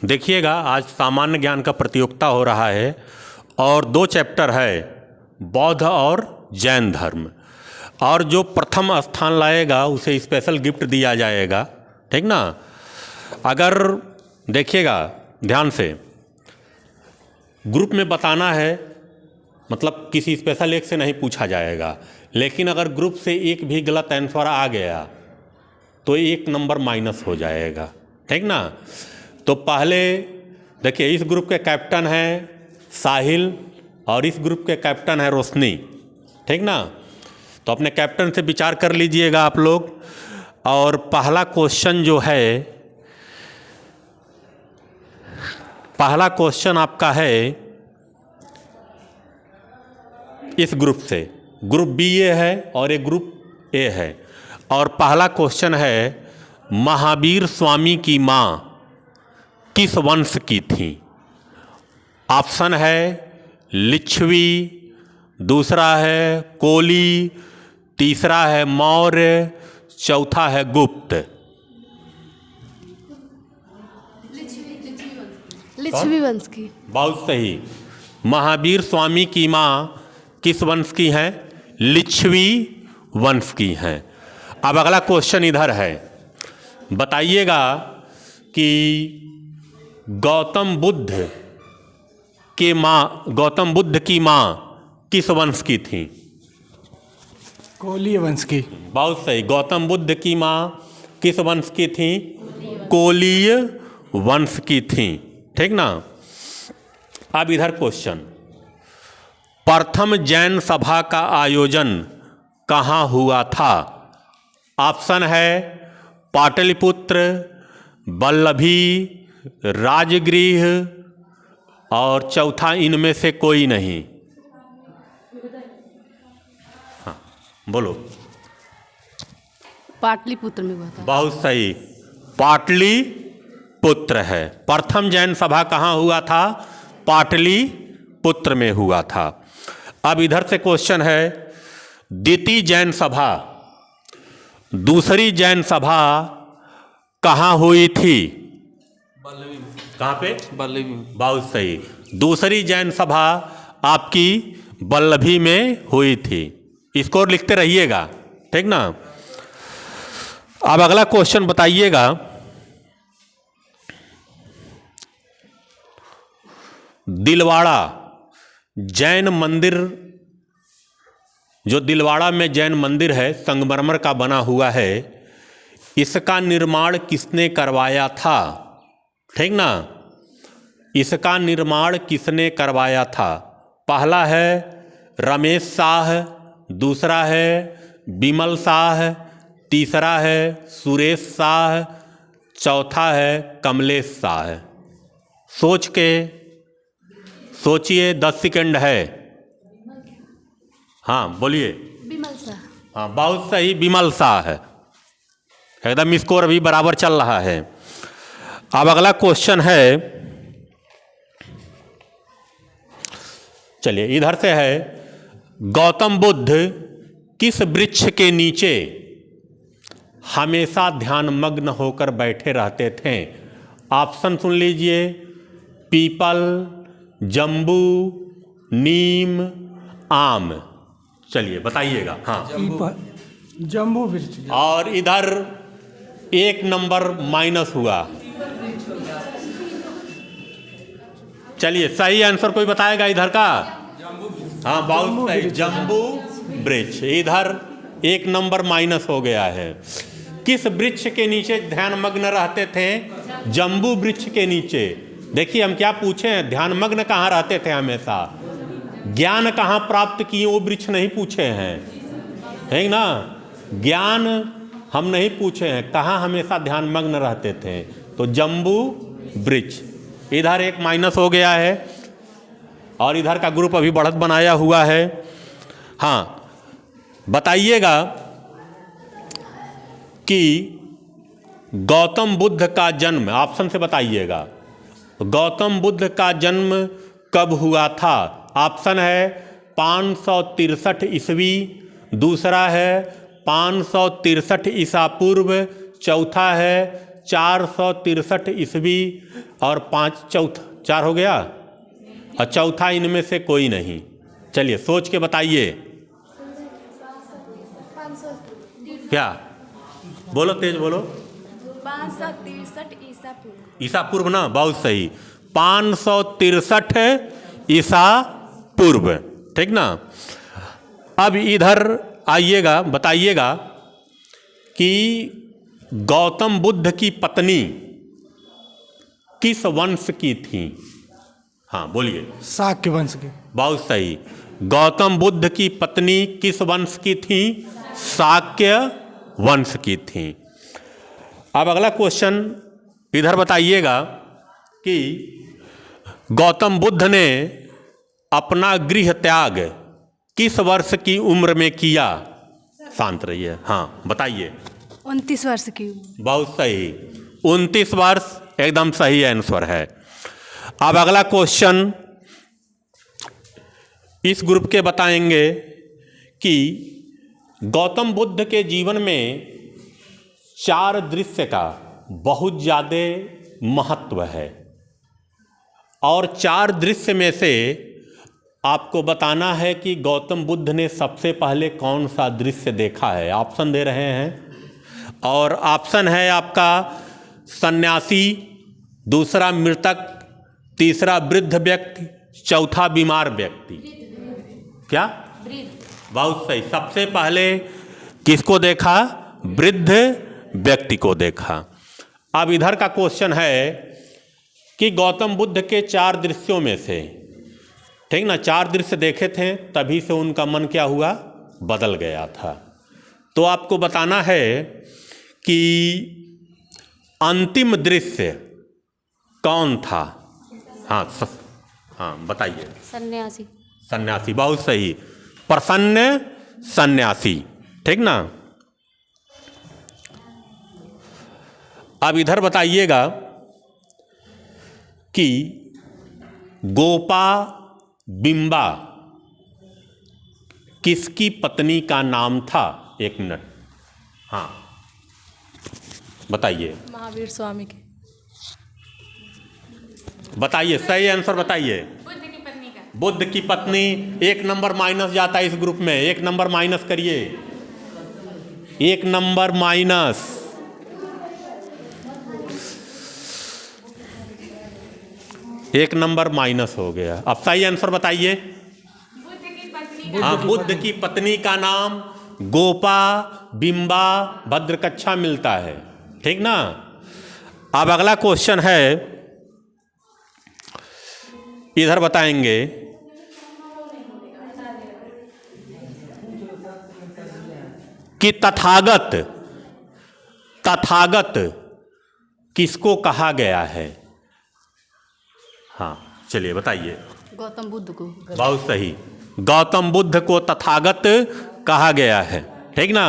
देखिएगा, आज सामान्य ज्ञान का प्रतियोगिता हो रहा है और 2 चैप्टर है, बौद्ध और जैन धर्म। और जो प्रथम स्थान लाएगा उसे स्पेशल गिफ्ट दिया जाएगा, ठीक ना। अगर देखिएगा ध्यान से, ग्रुप में बताना है, मतलब किसी स्पेशल एक से नहीं पूछा जाएगा, लेकिन अगर ग्रुप से एक भी गलत आंसर आ गया तो 1 नंबर माइनस हो जाएगा, ठीक ना। तो पहले देखिए, इस ग्रुप के कैप्टन हैं साहिल और इस ग्रुप के कैप्टन है रोशनी, ठीक ना। तो अपने कैप्टन से विचार कर लीजिएगा आप लोग। और पहला क्वेश्चन जो है, पहला क्वेश्चन आपका है इस ग्रुप से, ग्रुप बी ए है और एक ग्रुप ए है। और पहला क्वेश्चन है, महावीर स्वामी की माँ किस वंश की थी? ऑप्शन है लिच्छवी, दूसरा है कोली, तीसरा है मौर्य, चौथा है गुप्त। लिच्छवी वंश की। बहुत सही। महावीर स्वामी की माँ किस वंश की हैं? लिच्छवी वंश की हैं। अब अगला क्वेश्चन इधर है, बताइएगा कि गौतम बुद्ध की माँ किस वंश की थी? कोलीय वंश की। बहुत सही। गौतम बुद्ध की माँ किस वंश की थी? कोलीय वंश की थी, ठीक ना। अब इधर क्वेश्चन, प्रथम जैन सभा का आयोजन कहाँ हुआ था? ऑप्शन है पाटलिपुत्र, वल्लभी, राजगृह और चौथा इनमें से कोई नहीं। हाँ बोलो। पाटलिपुत्र में हुआ था। बहुत सही, पाटलिपुत्र है। प्रथम जैन सभा कहाँ हुआ था? पाटलिपुत्र में हुआ था। अब इधर से क्वेश्चन है, द्वितीय जैन सभा, दूसरी जैन सभा कहाँ हुई थी? कहाँ पे? वल्लभी। बहुत सही। दूसरी जैन सभा आपकी वल्लभी में हुई थी। स्कोर लिखते रहिएगा, ठीक ना। अब अगला क्वेश्चन बताइएगा, दिलवाड़ा जैन मंदिर, जो दिलवाड़ा में जैन मंदिर है, संगमरमर का बना हुआ है, इसका निर्माण किसने करवाया था? ठीक ना। इसका निर्माण किसने करवाया था? पहला है रमेश शाह, दूसरा है विमल शाह, तीसरा है सुरेश शाह, चौथा है कमलेश शाह। सोच के सोचिए, 10 सेकंड है। हाँ बोलिए। विमल शाह। हाँ बहुत सही, विमल शाह है। एकदम स्कोर अभी बराबर चल रहा है। अब अगला क्वेश्चन है, चलिए इधर से है, गौतम बुद्ध किस वृक्ष के नीचे हमेशा ध्यान मग्न होकर बैठे रहते थे? ऑप्शन सुन लीजिए, पीपल, जम्बू, नीम, आम। चलिए बताइएगा। हाँ जम्बू वृक्ष। और इधर 1 नंबर माइनस हुआ। चलिए सही आंसर कोई बताएगा इधर का? हाँ बहुत सही, जम्बू वृक्ष। इधर 1 नंबर माइनस हो गया है। किस वृक्ष के नीचे ध्यान मग्न रहते थे? जम्बू वृक्ष के नीचे। देखिए हम क्या पूछे हैं, ध्यान मग्न कहाँ रहते थे हमेशा, ज्ञान कहाँ प्राप्त किए वो वृक्ष नहीं पूछे हैं, है ना। ज्ञान हम नहीं पूछे हैं, कहाँ हमेशा ध्यान मग्न रहते थे, तो जम्बू वृक्ष। इधर 1 माइनस हो गया है और इधर का ग्रुप अभी बढ़त बनाया हुआ है। हाँ बताइएगा कि गौतम बुद्ध का जन्म, ऑप्शन से बताइएगा, गौतम बुद्ध का जन्म कब हुआ था? ऑप्शन है 563 ईस्वी, दूसरा है 563 ईसा पूर्व, चौथा है 463 ईस्वी और 5 चौथा 4 हो गया और चौथा इनमें से कोई नहीं। चलिए सोच के बताइए क्या, बोलो तेज बोलो। 563 ईसा पूर्व। ईसा पूर्व ना, बहुत सही, 563 ईसा पूर्व, ठीक ना। अब इधर आइएगा, बताइएगा कि गौतम बुद्ध की पत्नी किस वंश की थी? हाँ बोलिए। शाक्य वंश की। बहुत सही, गौतम बुद्ध की पत्नी किस वंश की थी? शाक्य वंश की थी। अब अगला क्वेश्चन इधर बताइएगा कि गौतम बुद्ध ने अपना गृह त्याग किस वर्ष की उम्र में किया? शांत रहिए, हाँ बताइए। 29 वर्ष की। बहुत सही, 29 वर्ष एकदम सही आंसर है। अब अगला क्वेश्चन इस ग्रुप के बताएंगे कि गौतम बुद्ध के जीवन में 4 दृश्य का बहुत ज़्यादा महत्व है और 4 दृश्य में से आपको बताना है कि गौतम बुद्ध ने सबसे पहले कौन सा दृश्य देखा है। ऑप्शन दे रहे हैं और ऑप्शन है आपका सन्यासी, दूसरा मृतक, तीसरा वृद्ध व्यक्ति, चौथा बीमार व्यक्ति। क्या? बहुत सही, सबसे पहले किसको देखा? वृद्ध व्यक्ति को देखा। अब इधर का क्वेश्चन है कि गौतम बुद्ध के 4 दृश्यों में से, ठीक ना, 4 दृश्य देखे थे तभी से उनका मन क्या हुआ? बदल गया था। तो आपको बताना है कि अंतिम दृश्य कौन था? हाँ बताइए। सन्यासी। सन्यासी, बहुत सही, प्रसन्न सन्यासी, ठीक ना। अब इधर बताइएगा कि गोपा बिंबा किसकी पत्नी का नाम था? 1 मिनट, हाँ बताइए। महावीर स्वामी के। बताइए, सही आंसर बताइए। बुद्ध की पत्नी का। बुद्ध की पत्नी। 1 नंबर माइनस जाता है इस ग्रुप में, 1 नंबर माइनस करिए, 1 नंबर माइनस। एक नंबर माइनस हो गया। अब सही आंसर बताइए। हाँ, बुद्ध की पत्नी का नाम गोपा बिंबा भद्रकच्छा मिलता है, ठीक ना। अब अगला क्वेश्चन है, इधर बताएंगे कि तथागत किसको कहा गया है? हाँ चलिए बताइए। गौतम बुद्ध को। बहुत सही, गौतम बुद्ध को तथागत कहा गया है, ठीक ना।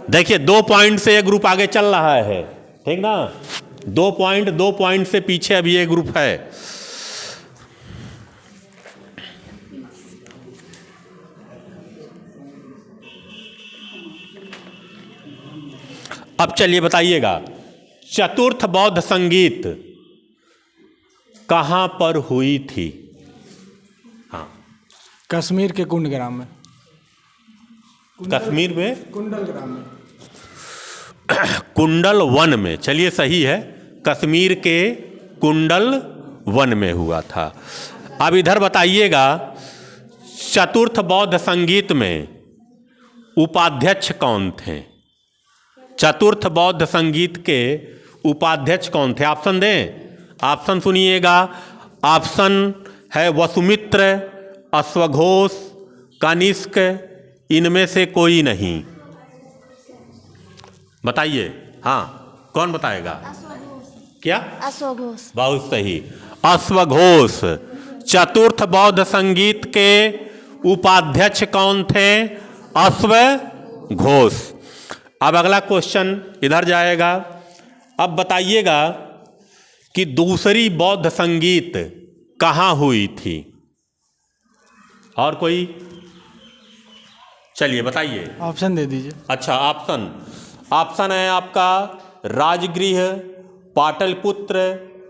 देखिए 2 पॉइंट से ये ग्रुप आगे चल रहा है, ठीक ना। 2 पॉइंट से पीछे अभी ये ग्रुप है। अब चलिए बताइएगा, चतुर्थ बौद्ध संगीत कहाँ पर हुई थी? हाँ, कश्मीर के कुंड ग्राम में। कश्मीर में कुंडल ग्राम में। कुंडल वन में। चलिए सही है, कश्मीर के कुंडल वन में हुआ था। अब इधर बताइएगा, चतुर्थ बौद्ध संगीत में उपाध्यक्ष कौन थे? चतुर्थ बौद्ध संगीत के उपाध्यक्ष कौन थे? ऑप्शन दें? ऑप्शन सुनिएगा। ऑप्शन है वसुमित्र, अश्वघोष, कनिष्क, इनमें से कोई नहीं। बताइए, हाँ कौन बताएगा? क्या? अश्वघोष। बहुत सही, अश्वघोष। चतुर्थ बौद्ध संगीत के उपाध्यक्ष कौन थे? अश्वघोष। अब अगला क्वेश्चन इधर जाएगा। अब बताइएगा कि दूसरी बौद्ध संगीत कहाँ हुई थी? और कोई? चलिए बताइए। ऑप्शन दे दीजिए। अच्छा, ऑप्शन है आपका राजगृह, पाटलिपुत्र,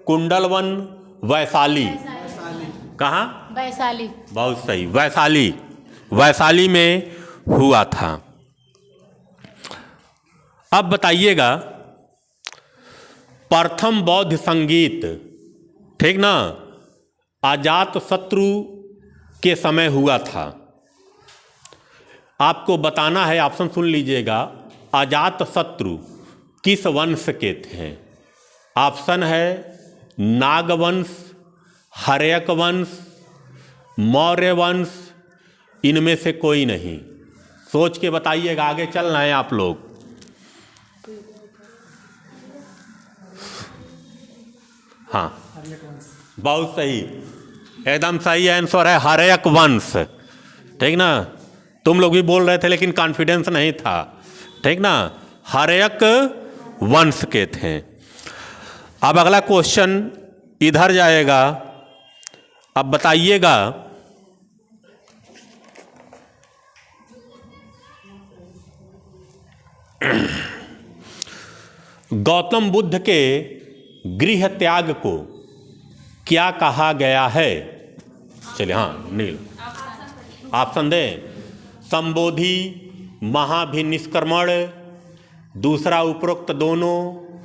कुंडलवन, वैशाली। कहाँ? वैशाली। बहुत सही, वैशाली। वैशाली में हुआ था। अब बताइएगा प्रथम बौद्ध संगीत, ठीक ना, अजात शत्रु के समय हुआ था। आपको बताना है, ऑप्शन सुन लीजिएगा। अजात शत्रु किस वंश के थे? ऑप्शन है नागवंश, हर्यक वंश, मौर्य वंश, इनमें से कोई नहीं। सोच के बताइएगा, आगे चलना है आप लोग। हाँ, बहुत सही, एकदम सही आंसर है, हर्यक वंश। ठीक ना, तुम लोग भी बोल रहे थे लेकिन कॉन्फिडेंस नहीं था, ठीक ना, हर्यक वंश के थे। अब अगला क्वेश्चन इधर जाएगा। अब बताइएगा गौतम बुद्ध के गृह त्याग को क्या कहा गया है? चलिए, हाँ नील, ऑप्शन दें। संबोधि, महाभिनिष्क्रमण, दूसरा उपरोक्त दोनों,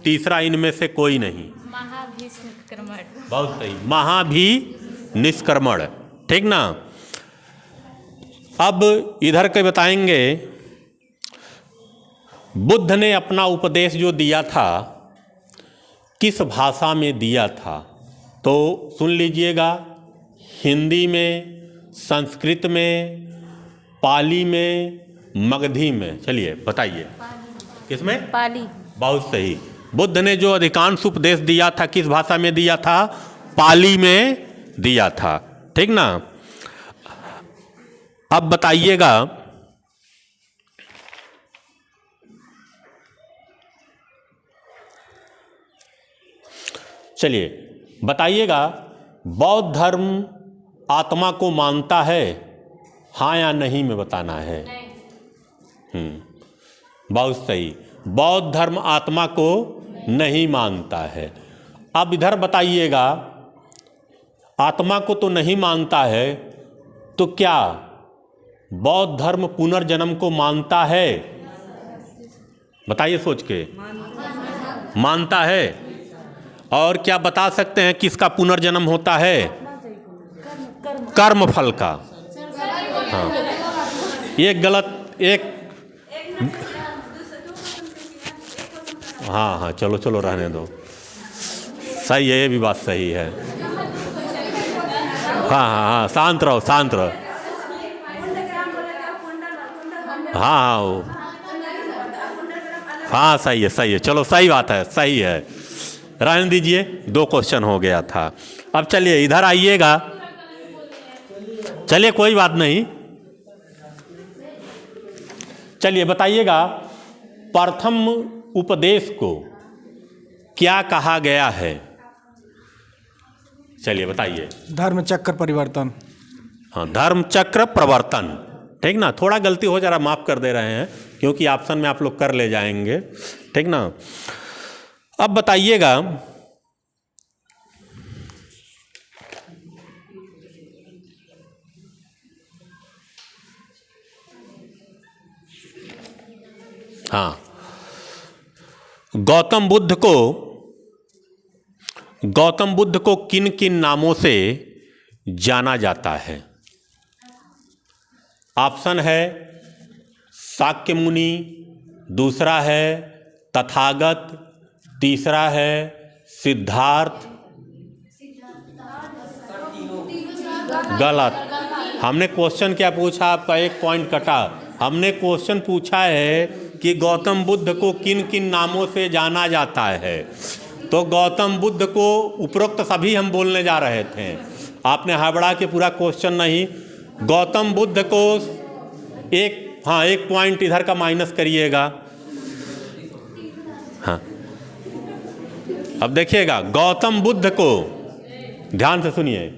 तीसरा इनमें से कोई नहीं। महाभिनिष्क्रमण। बहुत सही, महाभिनिष्क्रमण, ठीक ना। अब इधर के बताएंगे, बुद्ध ने अपना उपदेश जो दिया था किस भाषा में दिया था? तो सुन लीजिएगा, हिंदी में, संस्कृत में, पाली में, मगधी में। चलिए बताइए, किसमें? पाली। बहुत सही, बुद्ध ने जो अधिकांश उपदेश दिया था किस भाषा में दिया था? पाली में दिया था, ठीक ना। अब बताइएगा चलिए बताइएगा, बौद्ध धर्म आत्मा को मानता है, हाँ या नहीं में बताना है। बहुत सही, बौद्ध धर्म आत्मा को नहीं मानता है। अब इधर बताइएगा, आत्मा को तो नहीं मानता है, तो क्या बौद्ध धर्म पुनर्जन्म को मानता है? बताइए सोच के। मानता है। और क्या बता सकते हैं किसका पुनर्जन्म होता है? कर्म फल का। हाँ, एक गलत, एक, हाँ हाँ चलो चलो रहने दो, सही है, ये भी बात सही है। हाँ हाँ हाँ, शांत रहो, शांत रहो। हाँ हाँ वो, हाँ सही है, सही है, चलो सही बात है, सही है, रहने दीजिए। 2 क्वेश्चन हो गया था। अब चलिए इधर आइएगा, चलिए कोई बात नहीं। चलिए बताइएगा, प्रथम उपदेश को क्या कहा गया है? चलिए बताइए। धर्म चक्र परिवर्तन। हाँ, धर्म चक्र प्रवर्तन, ठीक ना। थोड़ा गलती हो जा रहा, माफ कर दे रहे हैं, क्योंकि ऑप्शन में आप लोग कर ले जाएंगे, ठीक ना। अब बताइएगा, हाँ, गौतम बुद्ध को किन किन नामों से जाना जाता है? ऑप्शन है शाक्य मुनि, दूसरा है तथागत, तीसरा है सिद्धार्थ। गलत। हमने क्वेश्चन क्या पूछा? आपका 1 पॉइंट कटा। हमने क्वेश्चन पूछा है कि गौतम बुद्ध को किन किन नामों से जाना जाता है। तो गौतम बुद्ध को उपरोक्त सभी हम बोलने जा रहे थे, आपने हड़बड़ा के पूरा क्वेश्चन नहीं। गौतम बुद्ध को एक पॉइंट इधर का माइनस करिएगा। हाँ, अब देखिएगा, गौतम बुद्ध को ध्यान से सुनिए,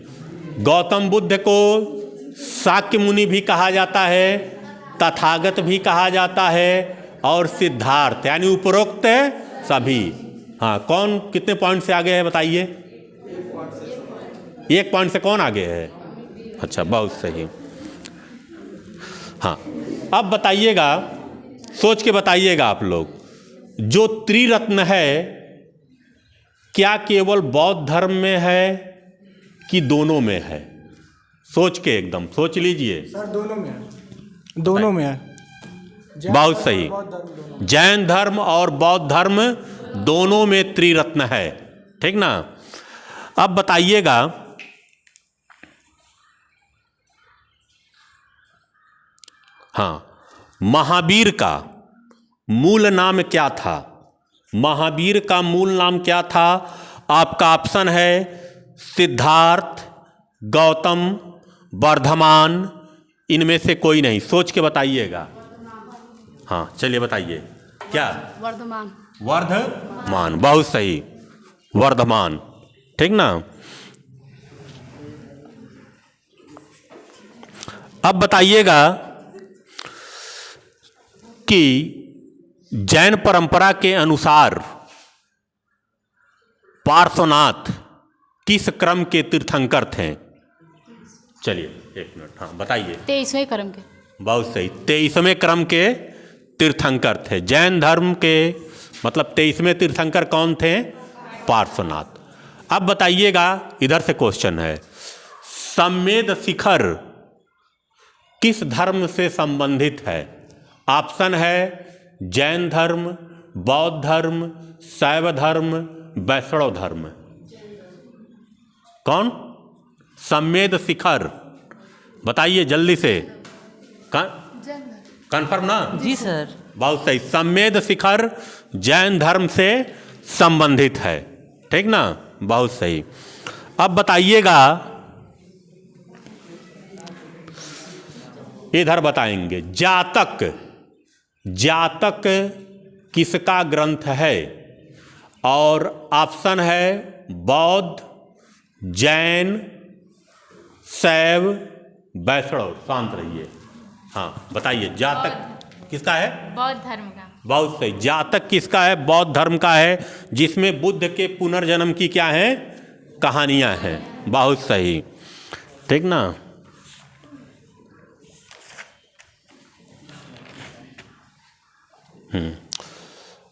गौतम बुद्ध को शाक्य मुनि भी कहा जाता है, तथागत भी कहा जाता है, और सिद्धार्थ, यानी उपरोक्त सभी। हाँ, कौन कितने पॉइंट से आगे है बताइए? 1 पॉइंट से कौन आगे है? अच्छा, बहुत सही। हाँ, अब बताइएगा, सोच के बताइएगा आप लोग, जो त्रिरत्न है क्या केवल बौद्ध धर्म में है कि दोनों में है? सोच के एकदम सोच लीजिए। सर दोनों में है, दोनों में है। बहुत सही, जैन धर्म और बौद्ध धर्म दोनों में त्रिरत्न है, ठीक ना। अब बताइएगा, हाँ, महावीर का मूल नाम क्या था? महावीर का मूल नाम क्या था? आपका ऑप्शन है सिद्धार्थ, गौतम, वर्धमान, इनमें से कोई नहीं। सोच के बताइएगा। हाँ, चलिए बताइए क्या? वर्धमान। वर्धमान, बहुत सही, वर्धमान, ठीक ना। अब बताइएगा कि जैन परंपरा के अनुसार पार्श्वनाथ किस क्रम के तीर्थंकर थे? चलिए 1 मिनट, हाँ बताइए। 23वें क्रम के। बहुत सही, 23वें क्रम के तीर्थंकर थे। जैन धर्म के मतलब 23वें तीर्थंकर कौन थे? पार्श्वनाथ। अब बताइएगा, इधर से क्वेश्चन है, सम्मेद शिखर किस धर्म से संबंधित है? ऑप्शन है जैन धर्म, बौद्ध धर्म, शैव धर्म, वैष्णव धर्म। कौन? सम्मेद शिखर, बताइए जल्दी से। कंफर्म ना? जी सर। बहुत सही, सम्मेद शिखर जैन धर्म से संबंधित है, ठीक ना, बहुत सही। अब बताइएगा, इधर बताएंगे, जातक, जातक किसका ग्रंथ है? और ऑप्शन है बौद्ध, जैन, शैव, वैष्णव। शांत रहिए। हाँ बताइए, जातक किसका है? बौद्ध धर्म का। बहुत सही, जातक किसका है? बौद्ध धर्म का है, जिसमें बुद्ध के पुनर्जन्म की क्या है? कहानियां हैं। बहुत सही, ठीक ना।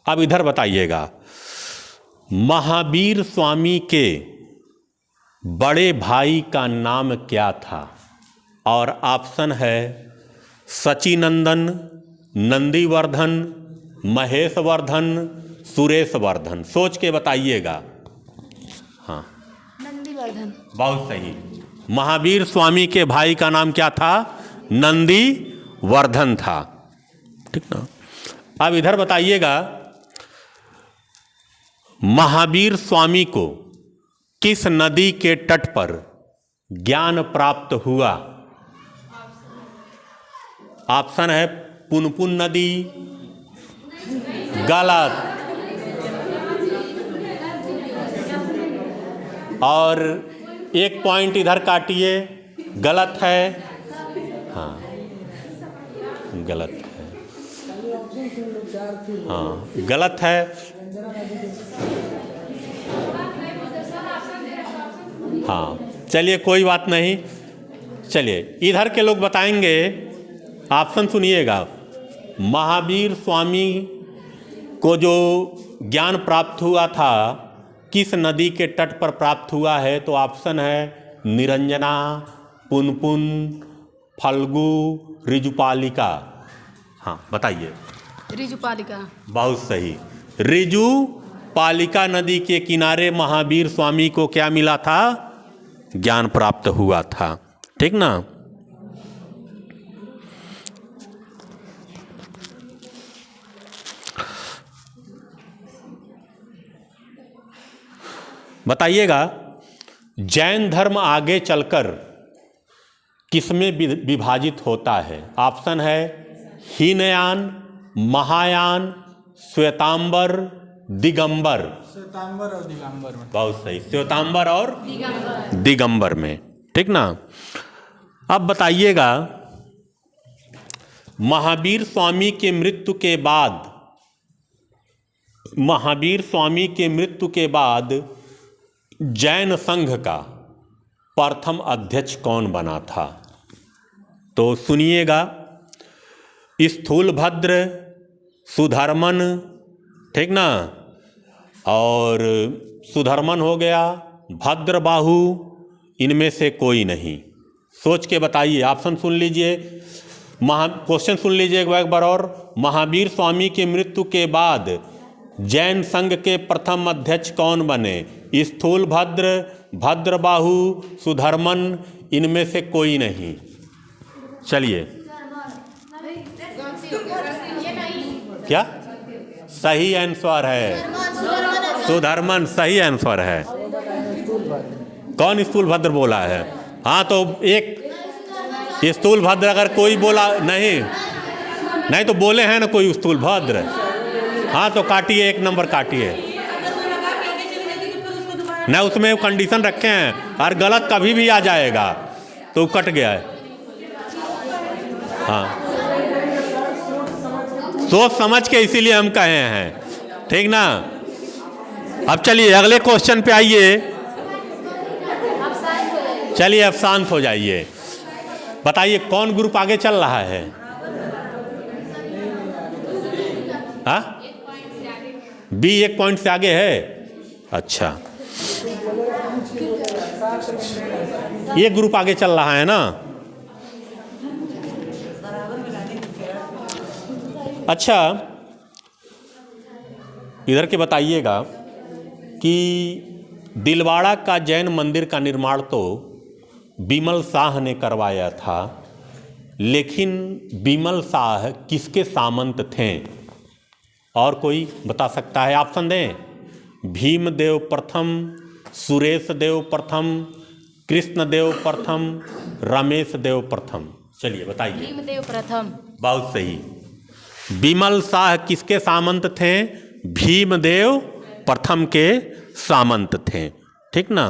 अब इधर बताइएगा, महावीर स्वामी के बड़े भाई का नाम क्या था? और ऑप्शन है सचिनंदन, नंदीवर्धन, महेशवर्धन, सुरेशवर्धन। सोच के बताइएगा। हाँ, नंदीवर्धन। बहुत सही, महावीर स्वामी के भाई का नाम क्या था? नंदीवर्धन था, ठीक ना। अब इधर बताइएगा, महावीर स्वामी को किस नदी के तट पर ज्ञान प्राप्त हुआ? ऑप्शन है पुनपुन नदी, गलत, और 1 पॉइंट इधर काटिए, गलत है। हाँ, गलत है, हाँ गलत है। हाँ चलिए कोई बात नहीं, चलिए इधर के लोग बताएंगे। ऑप्शन सुनिएगा, महावीर स्वामी को जो ज्ञान प्राप्त हुआ था किस नदी के तट पर प्राप्त हुआ है? तो ऑप्शन है निरंजना, पुनपुन, फल्गु, ऋजुपालिका। हाँ बताइए। ऋजुपालिका। बहुत सही, ऋजुपालिका नदी के किनारे महावीर स्वामी को क्या मिला था? ज्ञान प्राप्त हुआ था, ठीक ना। बताइएगा, जैन धर्म आगे चलकर किसमें विभाजित होता है? ऑप्शन है हीनयान, महायान, श्वेतांबर, दिगंबर। श्वेतांबर और दिगंबर में। बहुत सही, श्वेतांबर और दिगंबर में, ठीक ना। अब बताइएगा, महावीर स्वामी के मृत्यु के बाद महावीर स्वामी के मृत्यु के बाद जैन संघ का प्रथम अध्यक्ष कौन बना था? तो सुनिएगा, स्थूलभद्र, सुधर्मन, ठीक ना, और सुधर्मन हो गया, भद्रबाहु, इनमें से कोई नहीं। सोच के बताइए, ऑप्शन सुन लीजिए, क्वेश्चन सुन लीजिए एक बार और। महावीर स्वामी के मृत्यु के बाद जैन संघ के प्रथम अध्यक्ष कौन बने? स्थूलभद्र, भद्रबाहु, सुधर्मन, इनमें से कोई नहीं। चलिए, क्या सही आंसर है? सुधर्मन सही आंसर है। कौन स्थूलभद्र बोला है? हाँ, तो एक स्थूलभद्र अगर कोई बोला नहीं तो बोले हैं ना कोई स्थूलभद्र। हाँ, तो काटिए, एक नंबर काटिए। न उसमें कंडीशन रखे हैं और गलत कभी भी आ जाएगा तो कट गया है। हाँ, सोच समझ के इसीलिए हम कहे हैं, ठीक ना। अब चलिए अगले क्वेश्चन पे आइए। चलिए अब शांत हो जाइए। बताइए कौन ग्रुप आगे चल रहा है? हाँ, बी 1 पॉइंट से आगे है। अच्छा, ये ग्रुप आगे चल रहा है ना। अच्छा, इधर के बताइएगा कि दिलवाड़ा का जैन मंदिर का निर्माण तो बिमल शाह ने करवाया था, लेकिन बिमल शाह किसके सामंत थे? और कोई बता सकता है? ऑप्शन दें। भीमदेव प्रथम, सुरेश देव प्रथम, कृष्णदेव प्रथम, रमेश देव प्रथम। चलिए बताइए। भीमदेव प्रथम। बहुत सही। बिमल शाह किसके सामंत थे? भीमदेव प्रथम के सामंत थे, ठीक ना।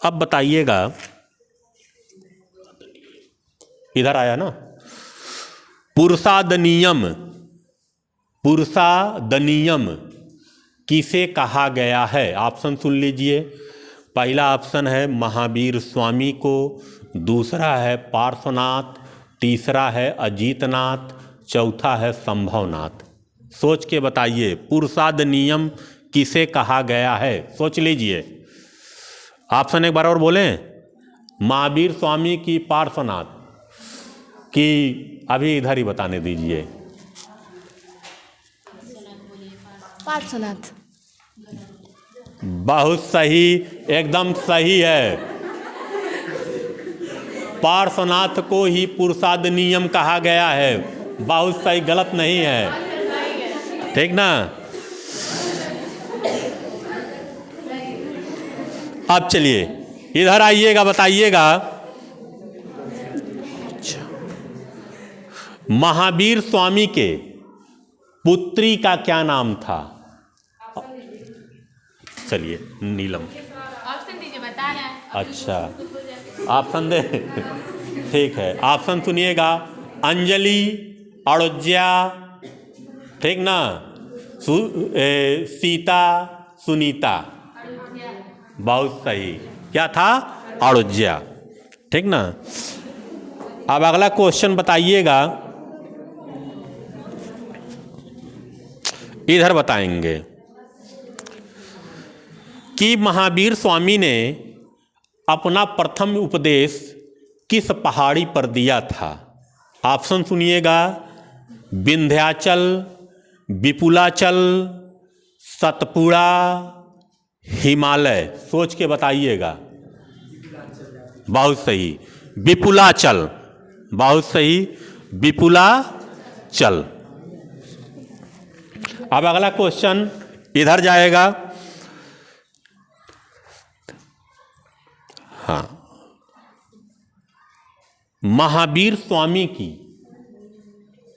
अब बताइएगा, इधर आया ना, पुरुषादनियम किसे कहा गया है? ऑप्शन सुन लीजिए। पहला ऑप्शन है महावीर स्वामी को, दूसरा है पार्श्वनाथ, तीसरा है अजीतनाथ, चौथा है संभवनाथ। सोच के बताइए, पुरुषादनियम किसे कहा गया है? सोच लीजिए। ऑप्शन एक बार और बोलें। महावीर स्वामी की, पार्श्वनाथ की, अभी इधर ही बताने दीजिए। पार्श्वनाथ। बहुत सही, एकदम सही है। पार्श्वनाथ को ही पुरुषादनियम कहा गया है। बहुत सही, गलत नहीं है, ठीक ना। अब चलिए इधर आइएगा, बताइएगा महावीर स्वामी के पुत्री का क्या नाम था? चलिए नीलम। ऑप्शन दीजिए, बता रहे हैं। अच्छा, ऑप्शन दे। ठीक है, ऑप्शन सुनिएगा। अंजलि, अड़ोज्या, ठीक ना, सीता, सुनीता। बहुत सही, क्या था? अड़ोज्या, ठीक ना। अब अगला क्वेश्चन बताइएगा, इधर बताएंगे कि महावीर स्वामी ने अपना प्रथम उपदेश किस पहाड़ी पर दिया था? ऑप्शन सुनिएगा। विंध्याचल, विपुलाचल, सतपुड़ा, हिमालय। सोच के बताइएगा। बहुत सही, विपुलाचल। बहुत सही, विपुलाचल। अब अगला क्वेश्चन इधर जाएगा। हाँ, महावीर स्वामी की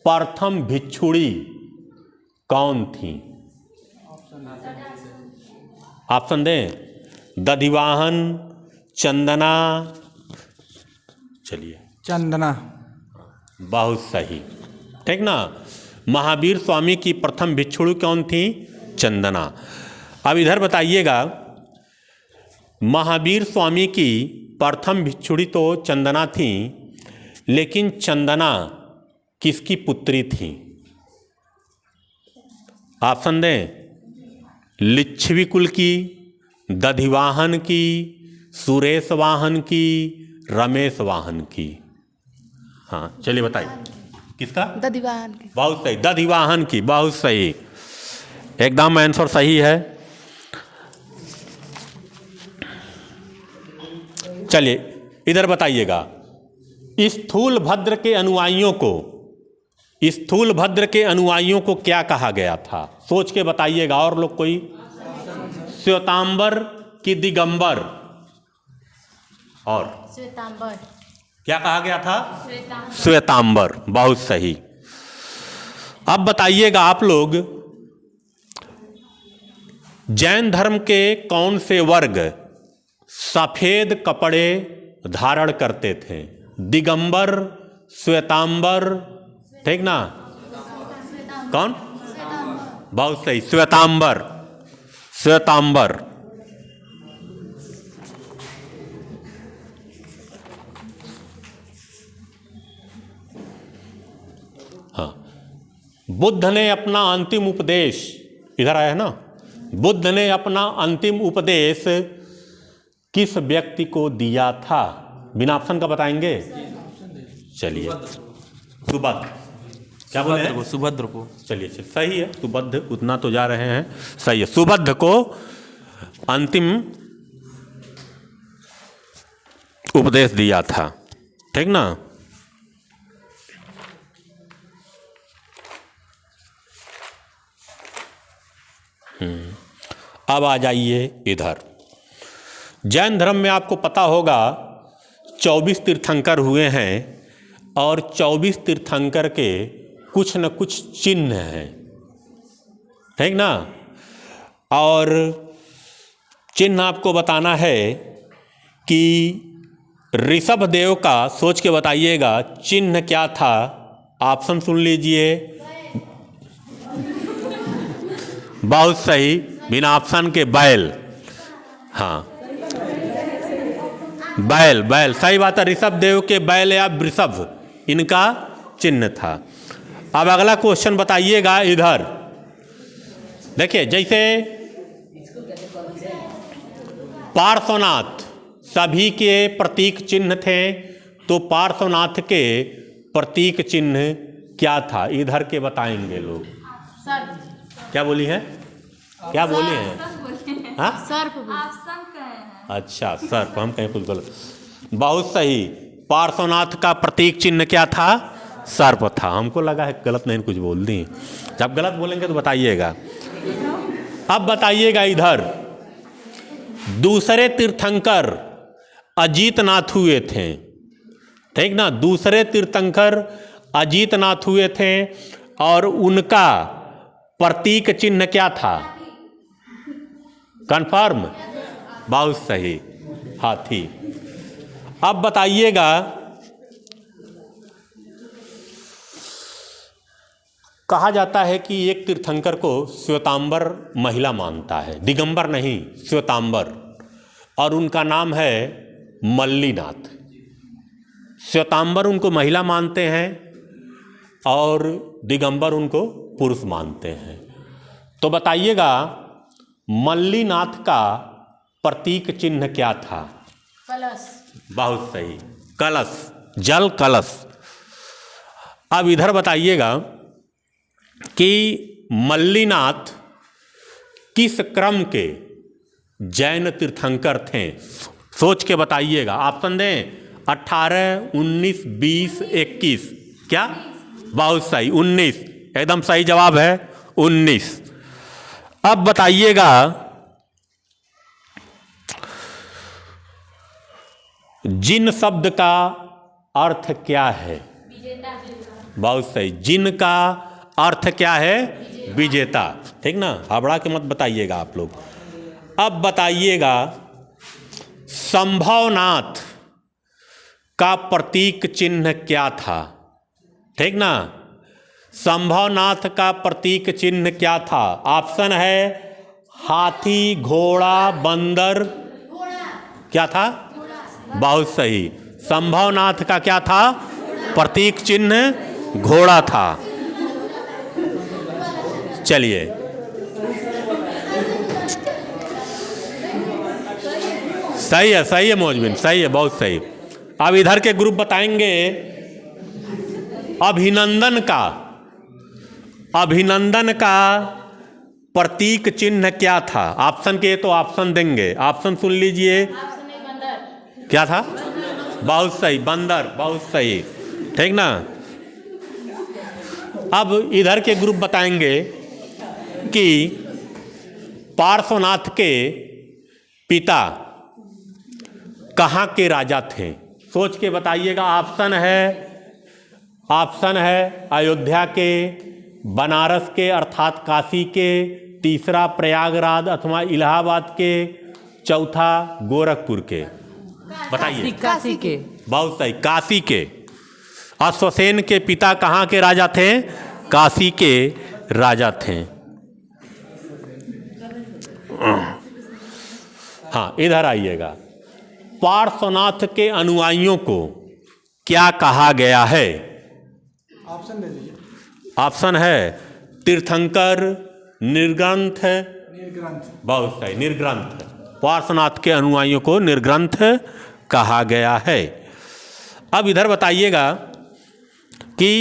प्रथम भिक्षुणी कौन थी? ऑप्शन दें। दधिवाहन, चंदना। चलिए, चंदना। बहुत सही, ठीक ना। महावीर स्वामी की प्रथम भिक्षुणी कौन थी? चंदना। अब इधर बताइएगा, महावीर स्वामी की प्रथम भिक्षुणी तो चंदना थी, लेकिन चंदना किसकी पुत्री थी? ऑप्शन दें, लिच्छवी कुल की, दधिवाहन की, सुरेश वाहन की, रमेश वाहन की। हाँ चलिए बताइए, किसका? दधिवाहन की। बहुत सही, दधिवाहन की, बहुत सही, एकदम आंसर सही है। चलिए इधर बताइएगा, स्थूल भद्र के अनुयायियों को क्या कहा गया था? सोच के बताइएगा। और लोग कोई? श्वेतांबर की दिगंबर? और श्वेतांबर। क्या कहा गया था? श्वेतांबर, बहुत सही। अब बताइएगा आप लोग, जैन धर्म के कौन से वर्ग सफेद कपड़े धारण करते थे? दिगंबर, श्वेतांबर, ठीक ना? कौन? बहुत सही, श्वेतांबर, श्वेतांबर। हाँ, बुद्ध ने अपना अंतिम उपदेश, इधर आया है ना, बुद्ध ने अपना अंतिम उपदेश किस व्यक्ति को दिया था? बिना ऑप्शन का बताएंगे? चलिए, सुभद्र। क्या बोले हैं? सुभद्र को। चलिए सही है, सुभद्र, उतना तो जा रहे हैं, सही है। सुभद्र को अंतिम उपदेश दिया था, ठीक ना। अब आ जाइए इधर, जैन धर्म में आपको पता होगा 24 तीर्थंकर हुए हैं, और 24 तीर्थंकर के कुछ न कुछ चिन्ह हैं, ठीक ना। और चिन्ह आपको बताना है कि ऋषभ देव का, सोच के बताइएगा, चिन्ह क्या था? ऑप्शन सुन लीजिए। बहुत सही, बिना ऑप्शन के बैल। हाँ, बैल, बैल, सही बात है। ऋषभ देव के बैल या वृषभ इनका चिन्ह था। अब अगला क्वेश्चन बताइएगा इधर, देखिए, जैसे पार्श्वनाथ सभी के प्रतीक चिन्ह थे, तो पार्श्वनाथ के प्रतीक चिन्ह क्या था? इधर के बताएंगे लोग। सर्प। क्या बोली है? क्या बोले हैं? हाँ, सर्प। अच्छा, सर्प, हम कहीं कुछ गलत। बहुत सही, पार्श्वनाथ का प्रतीक चिन्ह क्या था? सर्प था। हमको लगा है गलत नहीं कुछ बोल दी, जब गलत बोलेंगे तो बताइएगा। अब बताइएगा इधर, दूसरे तीर्थंकर अजीतनाथ हुए थे, ठीक ना। दूसरे तीर्थंकर अजीतनाथ हुए थे, और उनका प्रतीक चिन्ह क्या था? कंफर्म? बहुत सही, हाथी। अब बताइएगा, कहा जाता है कि एक तीर्थंकर को श्वेतांबर महिला मानता है, दिगंबर नहीं, श्वेतांबर, और उनका नाम है मल्लीनाथ। श्वेतांबर उनको महिला मानते हैं और दिगंबर उनको पुरुष मानते हैं। तो बताइएगा, मल्लीनाथ का प्रतीक चिन्ह क्या था? कलश। बहुत सही, कलश, जल कलश। अब इधर बताइएगा कि मल्लीनाथ किस क्रम के जैन तीर्थंकर थे? सोच के बताइएगा। ऑप्शन दें, 18, 19, 20, 21। क्या? बहुत सही, 19, एकदम सही जवाब है, 19। अब बताइएगा, जिन शब्द का अर्थ क्या है? बहुत सही, जिन का अर्थ क्या है? विजेता, ठीक ना। हबड़ा के मत बताइएगा आप लोग। अब बताइएगा, संभवनाथ का प्रतीक चिन्ह क्या था? ठीक ना। संभवनाथ का प्रतीक चिन्ह क्या था? ऑप्शन है हाथी, घोड़ा, बंदर। क्या था? बहुत सही। संभवनाथ का क्या था? प्रतीक चिन्ह घोड़ा था। चलिए, सही है मौजबिन, सही है, बहुत सही। अब इधर के ग्रुप बताएंगे अभिनंदन का प्रतीक चिन्ह क्या था? ऑप्शन के तो ऑप्शन देंगे, ऑप्शन सुन लीजिए। ऑप्शन ए बंदर। क्या था? बहुत सही, बंदर, बहुत सही, ठीक ना। अब इधर के ग्रुप बताएंगे कि पार्श्वनाथ के पिता कहाँ के राजा थे? सोच के बताइएगा। ऑप्शन है अयोध्या के, बनारस के अर्थात काशी के, तीसरा प्रयागराज अथवा इलाहाबाद के, चौथा गोरखपुर के। बताइए। काशी के। बहुत सही, काशी के। अश्वसेन के पिता कहाँ के राजा थे? काशी के राजा थे। हाँ, इधर आइएगा। पार्श्वनाथ के अनुयायियों को क्या कहा गया है? ऑप्शन दे दीजिए। ऑप्शन है तीर्थंकर, निर्ग्रंथ। निर्ग्रंथ। बहुत सही, निर्ग्रंथ। पार्श्वनाथ के अनुयायियों को निर्ग्रंथ कहा गया है। अब इधर बताइएगा कि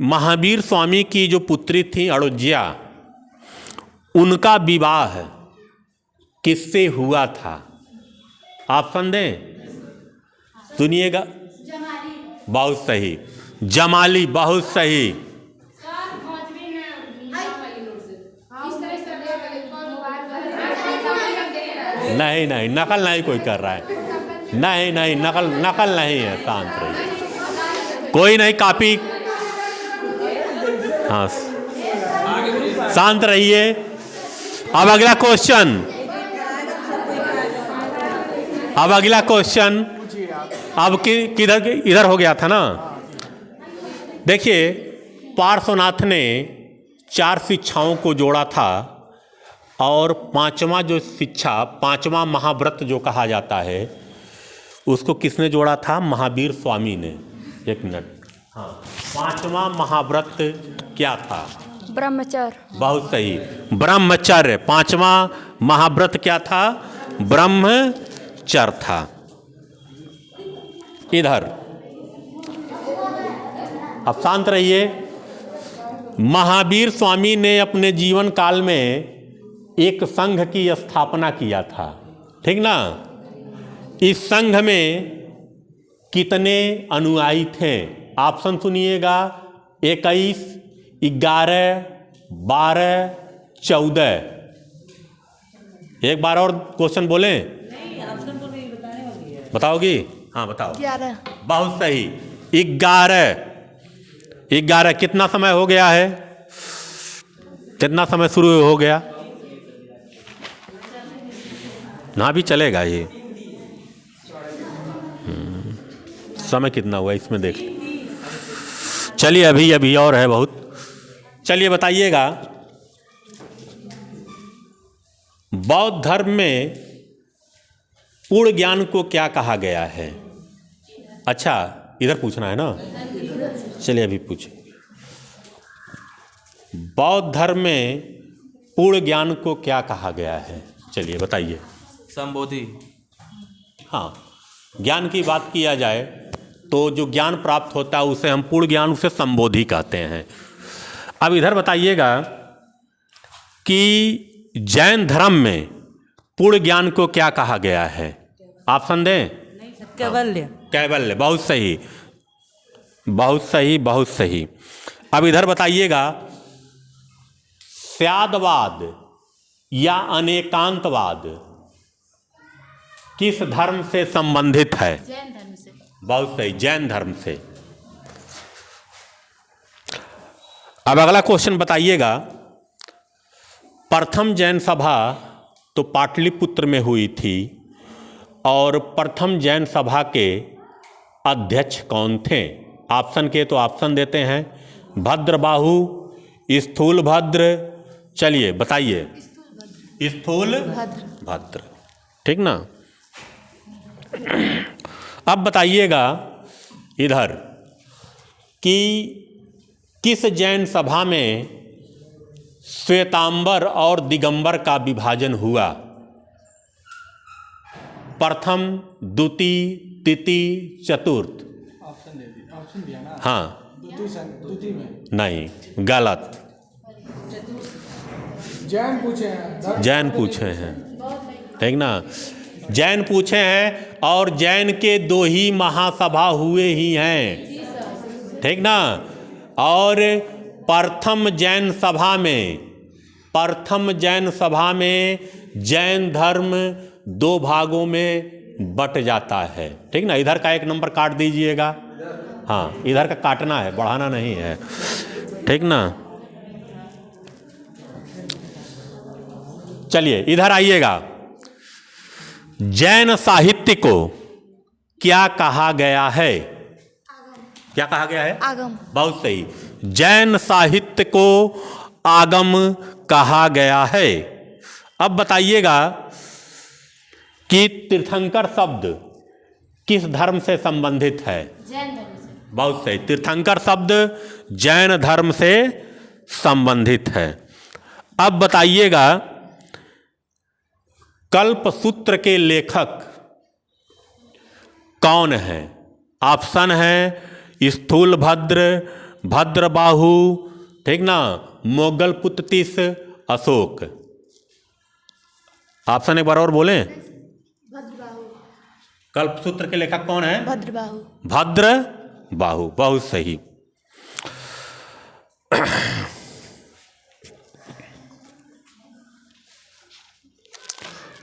महावीर स्वामी की जो पुत्री थी अड़ोज्या, उनका विवाह किससे हुआ था? ऑप्शन दें? सुनिएगा। बहुत सही, जमाली, बहुत सही। नहीं, नकल नहीं कोई कर रहा है। नहीं, नकल नहीं है, शांत रहिए। कोई नहीं, कॉपी। हाँ, शांत रहिए। अब अगला क्वेश्चन। अब किधर इधर हो गया था ना। देखिए, पार्श्वनाथ ने 4 शिक्षाओं को जोड़ा था और पांचवा जो शिक्षा, पांचवा महाव्रत जो कहा जाता है, उसको किसने जोड़ा था? महावीर स्वामी ने। एक मिनट। हाँ, पांचवा महाव्रत क्या था? ब्रह्मचर्य। बहुत सही, ब्रह्मचर्य। पांचवा महाव्रत क्या था? ब्रह्मचर्य था। इधर अब शांत रहिए। महावीर स्वामी ने अपने जीवन काल में एक संघ की स्थापना किया था, ठीक ना। इस संघ में कितने अनुयायी थे? ऑप्शन सुनिएगा। 21, 11, 12, 14। एक बार और क्वेश्चन बोलें? बताओगी? हाँ, बताओ। 11। बहुत सही, 11। कितना समय हो गया है? कितना समय शुरू हो गया? ना भी चलेगा ये। समय कितना हुआ इसमें देख लीजिए। चलिए, अभी और है बहुत। चलिए बताइएगा, बौद्ध धर्म में पूर्ण ज्ञान को क्या कहा गया है? अच्छा, इधर पूछना है ना। चलिए अभी पूछें। बौद्ध धर्म में पूर्ण ज्ञान को क्या कहा गया है? चलिए बताइए। संबोधि। हाँ, ज्ञान की बात किया जाए तो जो ज्ञान प्राप्त होता है उसे हम पूर्ण ज्ञान, उसे संबोधि कहते हैं। अब इधर बताइएगा कि जैन धर्म में पूर्ण ज्ञान को क्या कहा गया है? ऑप्शन दें? कैवल्य। कैवल्य, बहुत सही, बहुत सही, बहुत सही। अब इधर बताइएगा, स्यादवाद या अनेकांतवाद किस धर्म से संबंधित है? जैन धर्म से। बहुत सही, जैन धर्म से। अब अगला क्वेश्चन बताइएगा, प्रथम जैन सभा तो पाटलिपुत्र में हुई थी और प्रथम जैन सभा के अध्यक्ष कौन थे? ऑप्शन के तो ऑप्शन देते हैं। भद्र बाहु, स्थूल भद्र, चलिए बताइए। स्थूल भद्र, ठीक ना। अब बताइएगा इधर कि किस जैन सभा में श्वेतांबर और दिगंबर का विभाजन हुआ? प्रथम, द्वितीय, तृतीय, चतुर्थ। ऑप्शन दे दिया, ऑप्शन दिया ना। हाँ, द्वितीय में नहीं, गलत। जैन पूछे हैं, जैन पूछे हैं, ठीक ना। जैन पूछे हैं और जैन के 2 ही महासभा हुए ही हैं, ठीक ना। और प्रथम जैन सभा में जैन धर्म 2 भागों में बट जाता है, ठीक ना। इधर का 1 नंबर काट दीजिएगा, हाँ इधर का काटना है, बढ़ाना नहीं है, ठीक ना। चलिए इधर आइएगा। जैन साहित्य को क्या कहा गया है? क्या कहा गया है? आगम। बहुत सही। जैन साहित्य को आगम कहा गया है। अब बताइएगा कि तीर्थंकर शब्द किस धर्म से संबंधित है? जैन धर्म से। बहुत सही, तीर्थंकर शब्द जैन धर्म से संबंधित है। अब बताइएगा कल्पसूत्र के लेखक कौन है? ऑप्शन है स्थूल भद्र, भद्र बाहु, ठीक ना, मोगल पुत्तिस, अशोक। ऑप्शन एक बार और बोलें। कल्पसूत्र के लेखक कौन है? भद्रबाहु। भद्र बाहु, बहुत सही।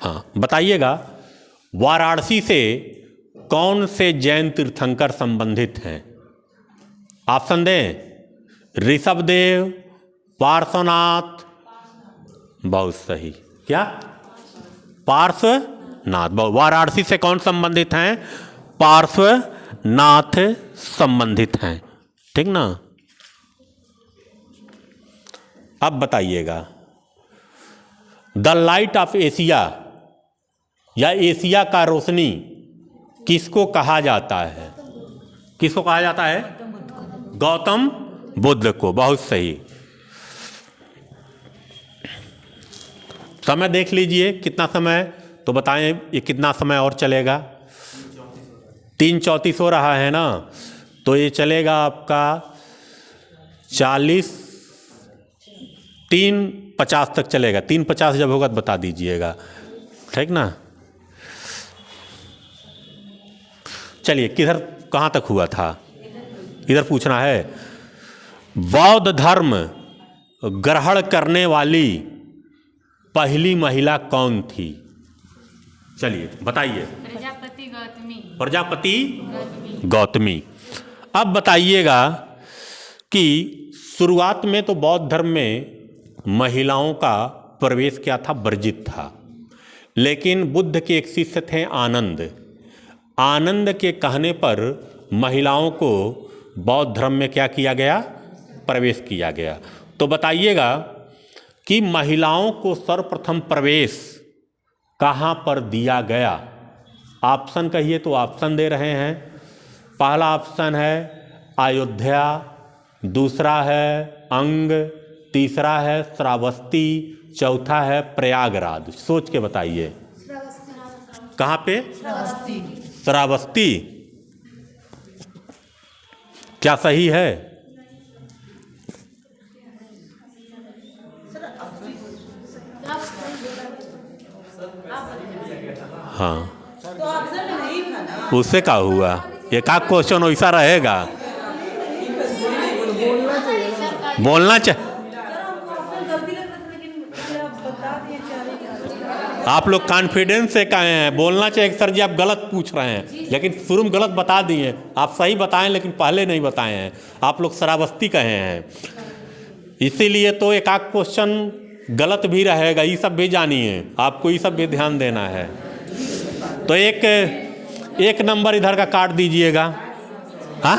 हाँ बताइएगा वाराणसी से कौन से जैन तीर्थंकर संबंधित हैं? ऑप्शन दें। ऋषभदेव, पार्श्वनाथ, बहुत सही। क्या? पार्श्वनाथ। वाराणसी से कौन संबंधित हैं? पार्श्वनाथ संबंधित हैं, ठीक ना। अब बताइएगा द लाइट ऑफ एशिया या एशिया का रोशनी किसको कहा जाता है? किसको कहा जाता है? गौतम बुद्ध को, बहुत सही। समय देख लीजिए कितना समय, तो बताएं ये कितना समय और चलेगा? 3:34 हो रहा है ना, तो ये चलेगा आपका 40, 3:50 तक चलेगा। 3:50 जब होगा तो बता दीजिएगा, ठीक ना। चलिए किधर कहाँ तक हुआ था? इधर पूछना है। बौद्ध धर्म ग्रहण करने वाली पहली महिला कौन थी? चलिए बताइए। प्रजापति गौतमी। प्रजापति गौतमी। अब बताइएगा कि शुरुआत में तो बौद्ध धर्म में महिलाओं का प्रवेश क्या था? वर्जित था। लेकिन बुद्ध के एक शिष्य थे आनंद। आनंद के कहने पर महिलाओं को बौद्ध धर्म में क्या किया गया? प्रवेश किया गया। तो बताइएगा कि महिलाओं को सर्वप्रथम प्रवेश कहाँ पर दिया गया? ऑप्शन कहिए तो ऑप्शन दे रहे हैं। पहला ऑप्शन है अयोध्या, दूसरा है अंग, तीसरा है श्रावस्ती, चौथा है प्रयागराज। सोच के बताइए। कहाँ पे? श्रावस्ती। क्या सही है? हाँ, उससे क्या हुआ? एक आध क्वेश्चन वैसा रहेगा, बोलना चाहिए। आप लोग कॉन्फिडेंस से कहे हैं, बोलना चाहिए सर जी आप गलत पूछ रहे हैं, लेकिन शुरू में गलत बता दिए। आप सही बताएं लेकिन पहले नहीं बताए हैं। आप लोग श्रावस्ती कहे हैं, इसीलिए तो एक आध क्वेश्चन गलत भी रहेगा। ये सब भी जानिए, आपको ये सब भी ध्यान देना है। तो एक नंबर इधर का काट दीजिएगा। हाँ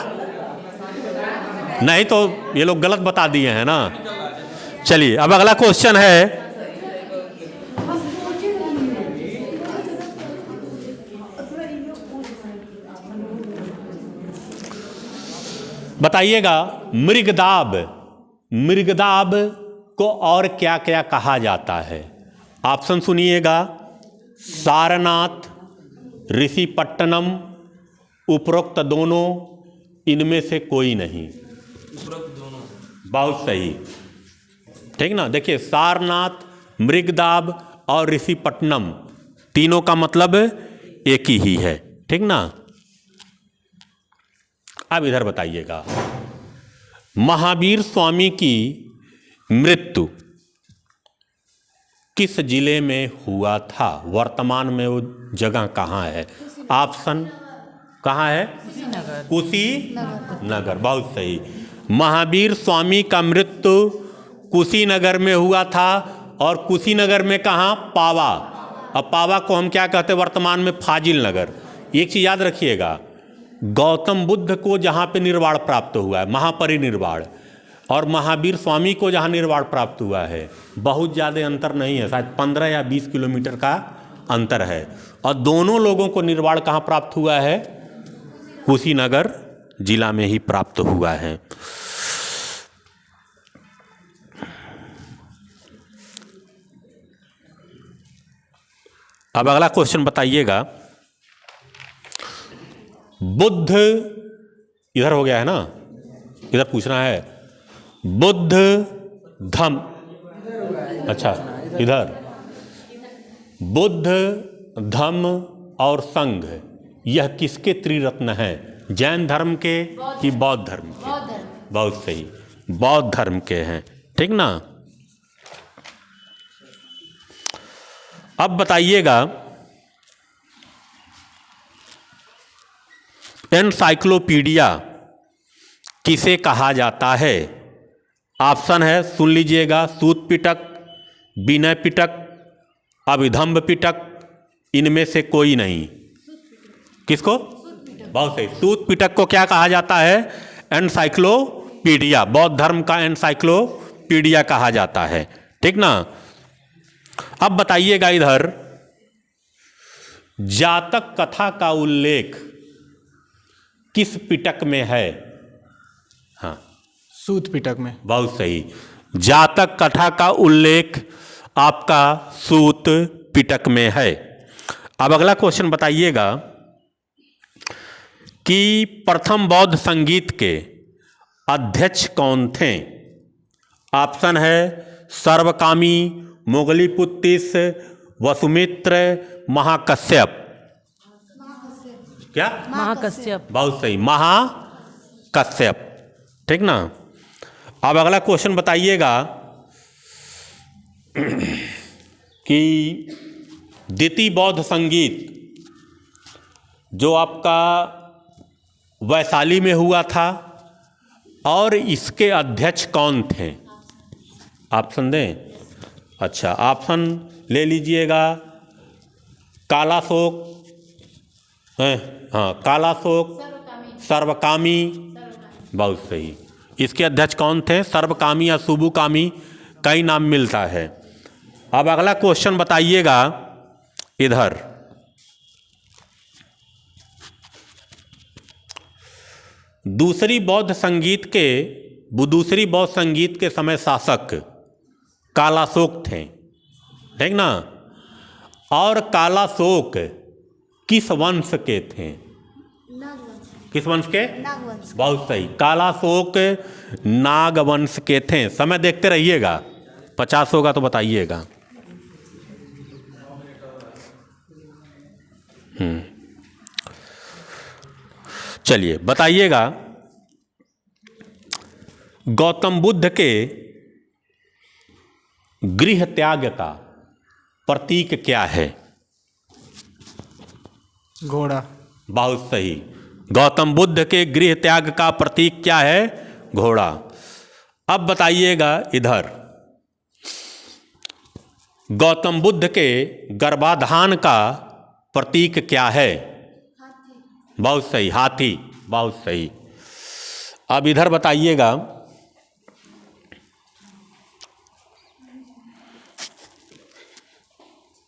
नहीं तो ये लोग गलत बता दिए हैं ना। चलिए अब अगला क्वेश्चन है, बताइएगा मृगदाब, मृगदाब को और क्या क्या कहा जाता है? ऑप्शन सुनिएगा, सारनाथ, ऋषिपट्टनम, उपरोक्त दोनों, इनमें से कोई नहीं। उपरोक्त दोनों। बहुत सही, ठीक ना। देखिए सारनाथ, मृगदाब और ऋषिपट्टनम तीनों का मतलब एक ही है, ठीक ना। अब इधर बताइएगा, महावीर स्वामी की मृत्यु किस जिले में हुआ था? वर्तमान में वो जगह कहाँ है? ऑप्शन कहाँ है? कुशीनगर। बहुत सही, महावीर स्वामी का मृत्यु कुशीनगर में हुआ था। और कुशीनगर में कहाँ? पावा। अब पावा को हम क्या कहते हैं वर्तमान में? फाजिल नगर। एक चीज़ याद रखिएगा, गौतम बुद्ध को जहाँ पे निर्वाण प्राप्त हुआ है, महापरिनिर्वाण, और महावीर स्वामी को जहाँ निर्वाण प्राप्त हुआ है, बहुत ज़्यादा अंतर नहीं है, शायद 15 या 20 किलोमीटर का अंतर है। और दोनों लोगों को निर्वाण कहाँ प्राप्त हुआ है? कुशीनगर जिला में ही प्राप्त हुआ है। अब अगला क्वेश्चन बताइएगा, बुद्ध, इधर हो गया है ना, इधर पूछना है, बुद्ध धम्म, अच्छा इधर, बुद्ध धम्म और संघ यह किसके त्रिरत्न हैं? जैन धर्म के कि बौद्ध धर्म के? बहुत सही, बौद्ध धर्म के हैं, ठीक ना। अब बताइएगा, एनसाइक्लोपीडिया किसे कहा जाता है? ऑप्शन है, सुन लीजिएगा, सूत पिटक, विनय पिटक, अभिधम्ब पिटक, इनमें से कोई नहीं। किसको? बहुत सही, सूत पिटक को क्या कहा जाता है? एनसाइक्लोपीडिया, बौद्ध धर्म का एनसाइक्लोपीडिया कहा जाता है, ठीक ना। अब बताइएगा इधर, जातक कथा का उल्लेख किस पिटक में है? हाँ, सूत पिटक में। बहुत सही, जातक कथा का उल्लेख आपका सूत पिटक में है। अब अगला क्वेश्चन बताइएगा कि प्रथम बौद्ध संगीत के अध्यक्ष कौन थे? ऑप्शन है, सर्वकामी, मोगलीपुत्तिस, वसुमित्र, महाकश्यप। क्या? महाकश्यप। बहुत सही, महाकश्यप, ठीक ना। अब अगला क्वेश्चन बताइएगा कि द्वितीय बौद्ध संगीत जो आपका वैशाली में हुआ था, और इसके अध्यक्ष कौन थे? ऑप्शन दें? अच्छा, ऑप्शन ले लीजिएगा, कालाशोक, हाँ कालाशोक, सर्वकामी, बहुत सही। इसके अध्यक्ष कौन थे? सर्वकामी या सुबुकामी, कई नाम मिलता है। अब अगला क्वेश्चन बताइएगा इधर, दूसरी बौद्ध संगीत के समय शासक कालाशोक थे, ठीक ना। और कालाशोक किस वंश के थे? किस वंश के? नागवंश। बहुत सही, कालाशोक नागवंश के थे। समय देखते रहिएगा, 50 होगा तो बताइएगा। चलिए बताइएगा, गौतम बुद्ध के गृह त्याग का प्रतीक क्या है? घोड़ा। बहुत सही, गौतम बुद्ध के गृह त्याग का प्रतीक क्या है? घोड़ा। अब बताइएगा इधर, गौतम बुद्ध के गर्भाधान का प्रतीक क्या है? बहुत सही, हाथी, बहुत सही। अब इधर बताइएगा,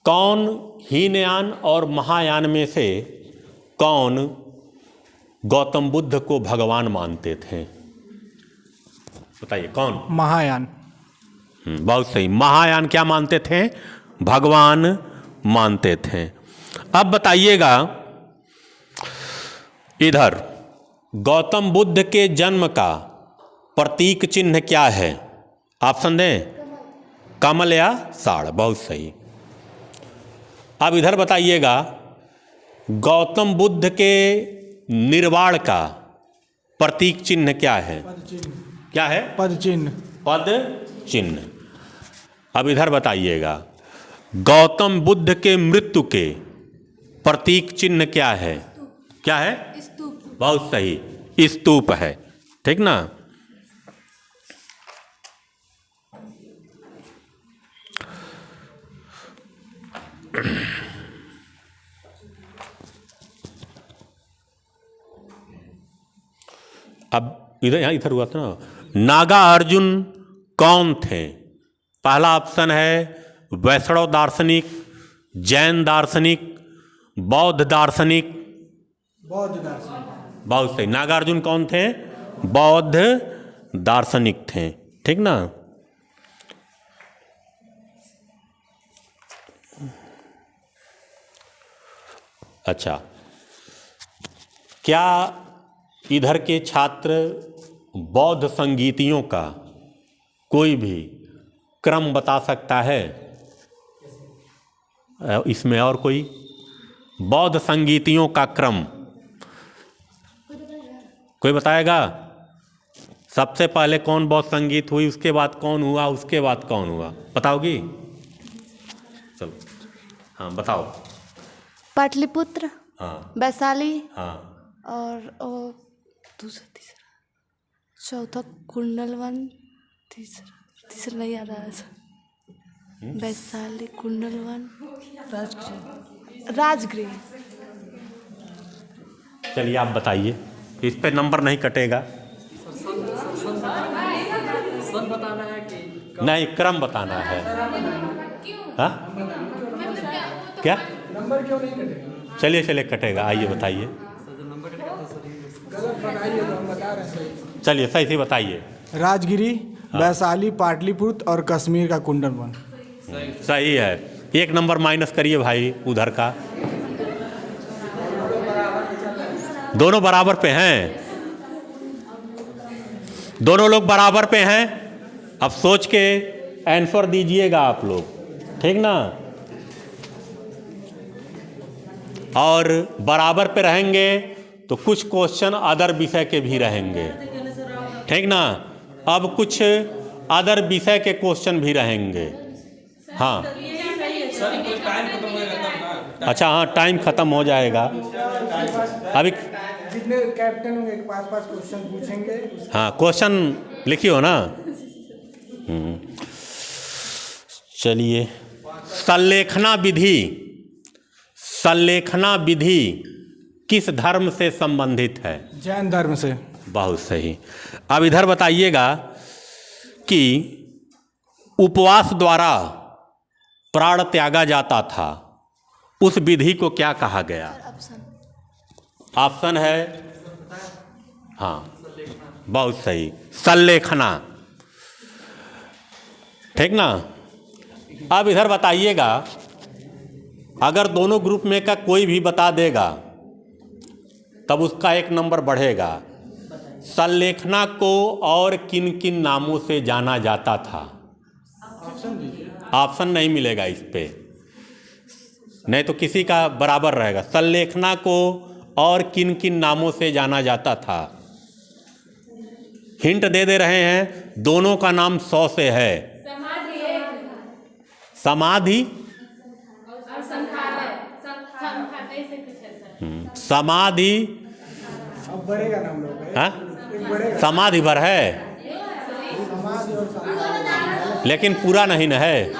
कौन हीनयान और महायान में से कौन गौतम बुद्ध को भगवान मानते थे? बताइए कौन? महायान। बहुत सही। महायान क्या मानते थे? भगवान मानते थे। अब बताइएगा इधर, गौतम बुद्ध के जन्म का प्रतीक चिन्ह क्या है? ऑप्शन दें? कमल या साड़। बहुत सही। अब इधर बताइएगा, गौतम बुद्ध के निर्वाण का प्रतीक चिन्ह क्या है? क्या है? पद चिन्ह। पद चिन्ह। अब इधर बताइएगा, गौतम बुद्ध के मृत्यु के प्रतीक चिन्ह क्या है? क्या है? स्तूप। बहुत सही, स्तूप है। ठीक ना? अब इधर, यहाँ इधर हुआ था ना, नागा अर्जुन कौन थे? पहला ऑप्शन है वैष्णव दार्शनिक, जैन दार्शनिक, बौद्ध दार्शनिक। बौद्ध दार्शनिक। बहुत सही। नागार्जुन कौन थे? बौद्ध दार्शनिक थे। ठीक ना? अच्छा, क्या इधर के छात्र बौद्ध संगीतियों का कोई भी क्रम बता सकता है? इसमें और कोई बौद्ध संगीतियों का क्रम कोई बताएगा? सबसे पहले कौन बौद्ध संगीत हुई, उसके बाद कौन हुआ, उसके बाद कौन हुआ? बताओगी? चलो, हाँ बताओ। पाटलिपुत्र, हाँ वैशाली, हाँ। और दूसरा तीसरा चौथा कुंडलवन, तीसरा नहीं याद आ रहा। वैशाली, कुंडलवन, राजगृह। चलिए आप बताइए, इस पे नंबर नहीं कटेगा। सन बताना है कि नहीं, क्रम बताना है। हाँ क्या? नंबर क्यों नहीं कटेगा? चलिए चलिए कटेगा, आइए बताइए। गलत बताइए तो हम बता रहे हैं सही। चलिए सही से बताइए। राजगिरी, वैशाली, पाटलिपुत्र और कश्मीर का कुंडलवन। सही है। एक नंबर माइनस करिए भाई उधर का। दोनों बराबर पे हैं, दोनों लोग बराबर पे हैं। अब सोच के आंसर दीजिएगा आप लोग, ठीक ना? और बराबर पे रहेंगे तो कुछ क्वेश्चन अदर विषय के भी रहेंगे, ठीक ना? अब कुछ अदर विषय के क्वेश्चन भी रहेंगे। हाँ अच्छा, हाँ टाइम खत्म हो जाएगा अभी। जितने कैप्टन होंगे 5-5 क्वेश्चन पूछेंगे। हाँ क्वेश्चन लिखिए हो ना। चलिए, संलेखना विधि, संलेखना विधि किस धर्म से संबंधित है? जैन धर्म से। बहुत सही। अब इधर बताइएगा कि उपवास द्वारा प्राण त्यागा जाता था, उस विधि को क्या कहा गया? ऑप्शन है, हाँ बहुत सही, संलेखना, ठीक ना? अब इधर बताइएगा, अगर दोनों ग्रुप में का कोई भी बता देगा तब उसका 1 नंबर बढ़ेगा। संलेखना को और किन किन नामों से जाना जाता था? ऑप्शन नहीं मिलेगा इस पे, नहीं तो किसी का बराबर रहेगा। संलेखना को और किन किन नामों से जाना जाता था? हिंट दे रहे हैं, दोनों का नाम 100 से है। समाधि, समाधि, अब बढ़ेगा नाम लोग। हाँ समाधि भर है, लेकिन पूरा नहीं न है,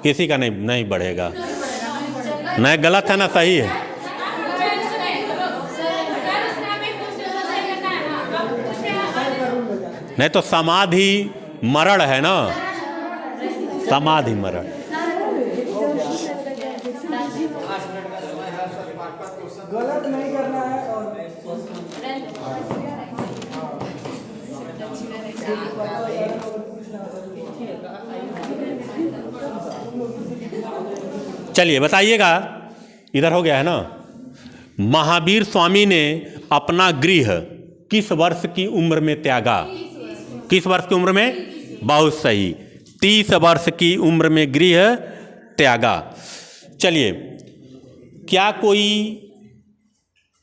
किसी का नहीं बढ़ेगा। नहीं, गलत है ना, सही है? नहीं तो समाधि मरण है ना, समाधि मरण। गलत नहीं करना है। और चलिए बताइएगा, इधर हो गया है ना। महावीर स्वामी ने अपना गृह किस वर्ष की उम्र में त्यागा? किस वर्ष की उम्र में? बहुत सही, 30 वर्ष की उम्र में गृह त्यागा। चलिए, क्या कोई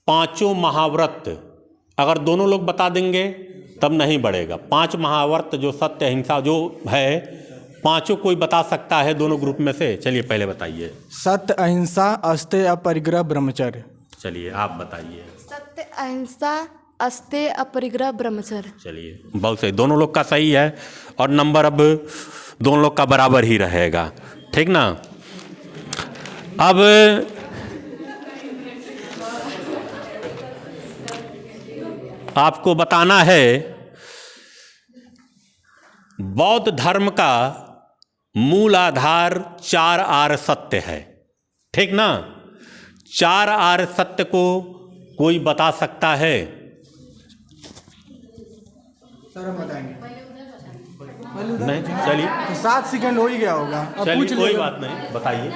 पांचों महाव्रत अगर दोनों लोग बता देंगे तब नहीं बढ़ेगा? 5 महाव्रत जो सत्य अहिंसा जो है, पांचों कोई बता सकता है दोनों ग्रुप में से? चलिए पहले बताइए। सत्य, अहिंसा, अस्तेय, अपरिग्रह, ब्रह्मचर्य। चलिए आप बताइए। सत्य, अहिंसा, अस्तेय, अपरिग्रह, ब्रह्मचर्य। चलिए बहुत सही, दोनों लोग का सही है और नंबर अब दोनों लोग का बराबर ही रहेगा, ठीक ना। अब आपको बताना है बौद्ध धर्म का मूल आधार 4 आर्य सत्य है, ठीक ना। 4 आर्य सत्य को कोई बता सकता है? सर हम बताएंगे। नहीं, चलिए तो 7 सेकंड हो ही गया होगा, अब पूछ चलिए कोई लीजिए। बात नहीं, बताइए।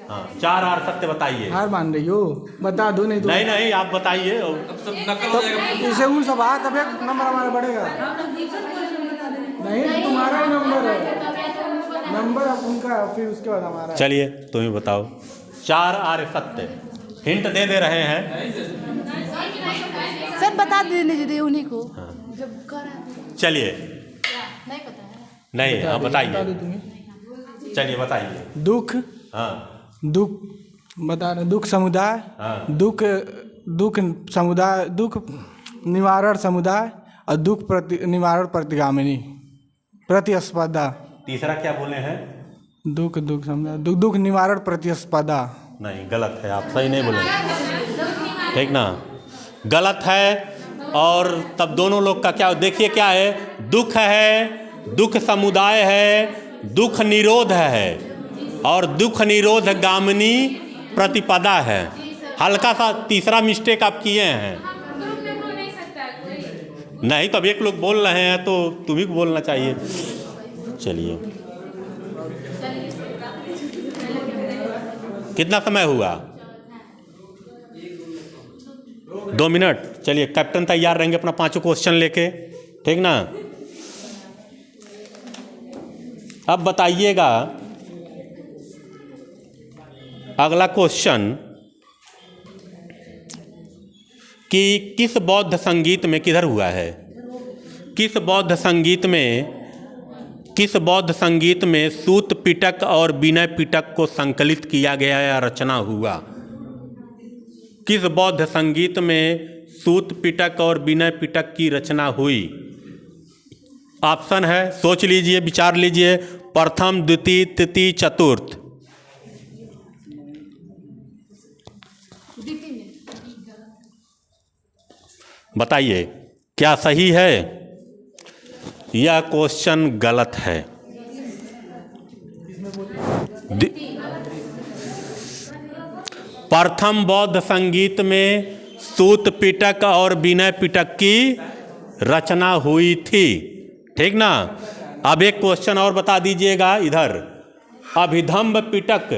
हाँ 4 आर्य सत्य बताइए। हार मान रही हो, बता दो नहीं तो नहीं नहीं आप बताइए। तो इसे वो सब आ तब एक नंबर हमारा बढ़ेगा। नहीं तो तुम्हारा ही नंबर है, नंबर अब उनका है, फिर उसके बाद हमारा है। चलिए तुम ही बताओ। 4 आर्य सत्य हिंट दे रहे हैं। सर बता देने दीजिए उन्हीं को जब कर। चलिए नहीं पता है। नहीं, हाँ बता बताइए। दो तुम्हें। चलिए बताइए। दुख, हाँ दुख बता रहे, दुख समुदाय, हाँ। दुख दुख समुदाय, दुख निवारण समुदाय और दुख निवारण प्रतिगामिनी, प्रतिस्पर्धा। तीसरा क्या बोले हैं? दुख दुख समुदाय, दुख दुख निवारण प्रतिस्पर्धा। नहीं गलत है, आप सही नहीं बोले, ठीक ना, गलत है। और तब दोनों लोग का क्या, देखिए क्या है, दुख है, दुख समुदाय है, दुख निरोध है और दुख निरोध गामिनी प्रतिपदा है। हल्का सा तीसरा मिस्टेक आप किए हैं। नहीं तब एक लोग बोल रहे हैं तो तुम्ही को बोलना चाहिए। चलिए कितना समय हुआ? 2 मिनट। चलिए कैप्टन तैयार रहेंगे अपना 5 क्वेश्चन लेके, ठीक ना। अब बताइएगा अगला क्वेश्चन कि किस बौद्ध संगीत में, किधर हुआ है, किस बौद्ध संगीत में सूत पिटक और विनय पिटक को संकलित किया गया या रचना हुआ? किस बौद्ध संगीत में सूत पिटक और विनय पिटक की रचना हुई? ऑप्शन है, सोच लीजिए, विचार लीजिए। प्रथम, द्वितीय, तृतीय, चतुर्थ। बताइए क्या सही है? यह क्वेश्चन गलत है। प्रथम बौद्ध संगीत में सूत पिटक और विनय पिटक की रचना हुई थी, ठीक ना। अब एक क्वेश्चन और बता दीजिएगा इधर। अभिधम्ब पिटक